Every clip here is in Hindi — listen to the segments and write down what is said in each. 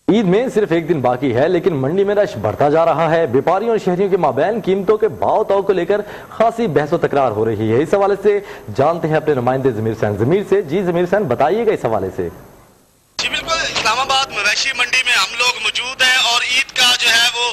ईद में सिर्फ एक दिन बाकी है, लेकिन मंडी में रश बढ़ता जा रहा है। व्यापारियों और शहरियों के माबैन कीमतों के भाव ताव को लेकर खासी बहसो तकरार हो रही है। इस हवाले से जानते हैं अपने नुमाइंदे जमीर सैन। जमीर से जी जमीर सैन, बताइएगा इस हवाले से। जी बिल्कुल, इस्लामाबाद मवेशी मंडी में हम लोग मौजूद हैं और ईद का जो है वो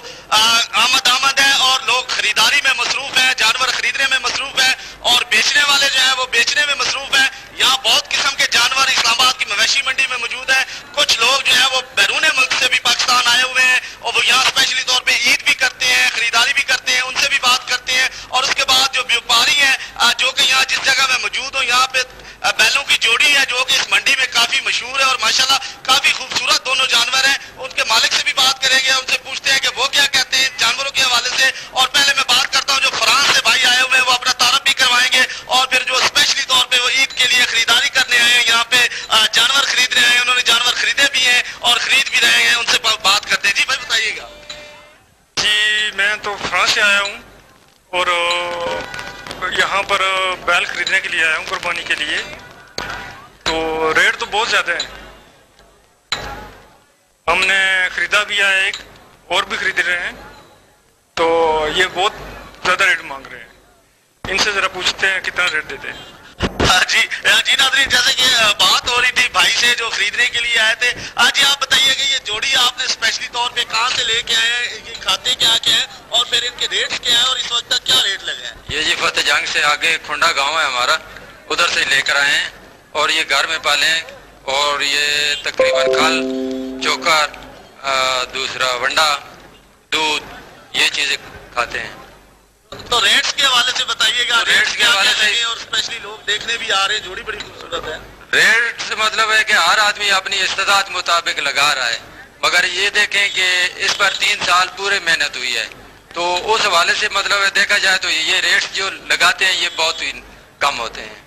आमद है और लोग खरीदारी में मसरूफ हैं, जानवर खरीदने में मसरूफ हैं और बेचने वाले जो है वो बेचने में मसरूफ हैं। यहाँ बहुत किस्म के जानवर इस्लामाबाद की मवेशी मंडी में मौजूद है। कुछ लोग जो है वो बैरून मुल्क से भी पाकिस्तान आए हुए हैं और वो यहाँ स्पेशली तौर पे ईद भी करते हैं, खरीदारी भी करते हैं, उनसे भी बात करते हैं। और उसके बाद जो व्यापारी है जो कि यहाँ जिस जगह मैं मौजूद हूँ, यहाँ पे बैलों की जोड़ी है जो कि इस मंडी में काफी मशहूर है और माशाल्लाह काफी खूबसूरत दोनों जानवर हैं। उनके मालिक से भी बात करेंगे, उनसे पूछते हैं कि वो क्या कहते हैं जानवरों के हवाले से। और पहले मैं बात करता हूँ जो फ्रांस से भाई आए हुए हैं, वो अपना तारफ भी करवाएंगे और फिर जो स्पेशली तौर पे वो ईद के लिए खरीदारी करने आए हैं, यहाँ पे जानवर खरीद रहे हैं, उन्होंने जानवर खरीदे भी हैं और खरीद भी रहे हैं, उनसे बात करते हैं। जी भाई बताइएगा। जी मैं तो फ्रांस से आया हूँ और यहाँ पर बैल खरीदने के लिए आया हूँ कुर्बानी के लिए। तो रेट तो बहुत ज़्यादा है, हमने ख़रीदा भी है, एक और भी खरीद रहे हैं, तो ये बहुत ज़्यादा रेट मांग रहे हैं। इनसे ज़रा पूछते हैं कितना रेट देते हैं। जी नाज़रीन, जैसे कि बात हो रही थी भाई से जो खरीदने के लिए आए थे। आज आप बताइए कि ये जोड़ी आपने स्पेशली तौर पे कहाँ से लेके आए हैं, ये खाते क्या क्या है और फिर इनके रेट्स क्या है और इस वक्त तक क्या रेट लगे हैं? ये जी फतेह जंग से आगे खुंडा गांव है हमारा, उधर से लेकर आए हैं और ये घर में पाले हैं। और ये तकरीबन खल, चोकर, दूसरा वंडा, दूध, ये चीजें खाते हैं। तो रेट्स के हवाले से बताइएगा। रेट्स के हवाले से और स्पेशली लोग देखने भी आ रहे हैं, जोड़ी बड़ी खूबसूरत है। रेट से मतलब है कि हर आदमी अपनी इस्तेदाद मुताबिक लगा रहा है, मगर ये देखें कि इस पर 3 साल पूरे मेहनत हुई है, तो उस हवाले से मतलब है देखा जाए तो ये रेट्स जो लगाते हैं ये बहुत ही कम होते हैं।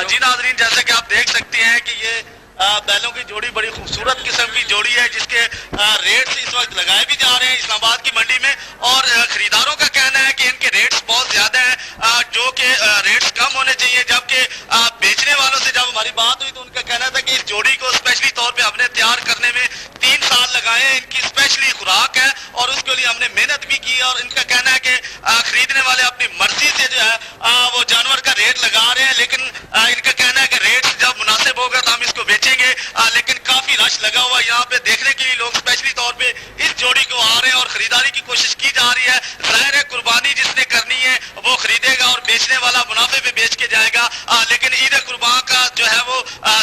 जी नाज़रीन, जैसे कि आप देख सकते हैं कि ये बैलों की जोड़ी बड़ी खूबसूरत किस्म की जोड़ी है जिसके रेट्स इस वक्त लगाए भी जा रहे हैं इस्लामाबाद की मंडी में। और खरीदारों का कहना है कि इनके रेट्स बहुत ज्यादा हैं, जो कि रेट्स कम होने चाहिए। जबकि बेचने वालों से जब हमारी बात हुई तो उनका कहना था कि इस जोड़ी को स्पेशली तौर पे हमने तैयार करने में 3 साल लगाए हैं, इनकी स्पेशली खुराक है और उसके लिए हमने मेहनत भी की। और इनका कहना है कि खरीदने वाले अपनी मर्जी से जो है वो जानवर का रेट लगा रहे हैं, लेकिन इनका कहना है कि रेट जब मुनासिब होगा तो हम इसको बेचेंगे। लेकिन काफी रश लगा हुआ यहाँ पे देखने के लिए लोग स्पेशली तौर पे इस जोड़ी को आ रहे हैं और खरीदारी की कोशिश की जा रही है। जाहिर है कुर्बानी जिसने करनी है वो खरीदेगा और बेचने वाला मुनाफे में बेच के जाएगा। लेकिन ईद कुर्बान का जो है वो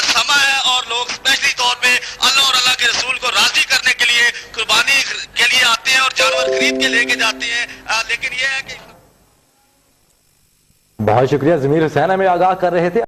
समय है और लोग स्पेशली तौर पे अल्लाह और अल्लाह के रसूल को राजी करने के लिए कुर्बानी के लिए आते हैं और जानवर खरीद के लेके जाते हैं। लेकिन ये है कि बहुत शुक्रिया, जमीर हुसैन हमें आगाह कर रहे थे।